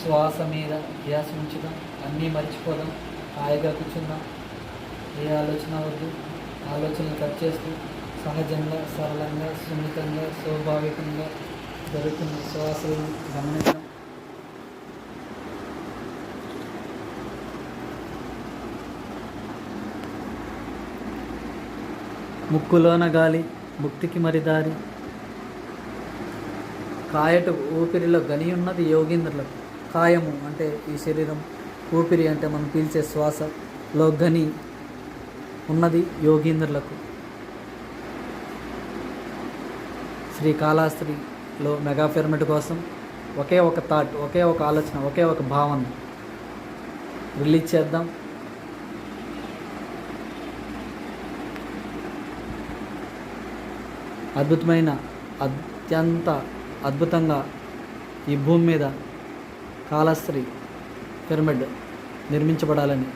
శ్వాస మీద ధ్యాస ఉంచుదాం, అన్నీ మర్చిపోదాం, హాయిగా కూర్చుందాం. ఏ ఆలోచన వద్దు, ఆలోచనలు కట్ చేస్తూ సహజంగా, సరళంగా, సున్నితంగా, స్వాభావికంగా జరుగుతున్న శ్వాసలను గమనిద్దాం. ముక్కులోన గాలి, ముక్తికి మరి దారి. కాయటు ఊపిరిలో గని ఉన్నది యోగీంద్రులకు. కాయము అంటే ఈ శరీరం, ఊపిరి అంటే మనం పీల్చే శ్వాసలో గని ఉన్నది యోగీంద్రులకు. శ్రీకాళహస్తిలో మెగా పిరమిడ్ కోసం ఒకే ఒక థాట్, ఒకే ఒక ఆలోచన, ఒకే ఒక భావన రిలీజ్ చేద్దాం. అత్యంత అద్భుతంగా ఈ భూమి మీద కాళహస్తి పిరమిడ్ నిర్మించబడాలని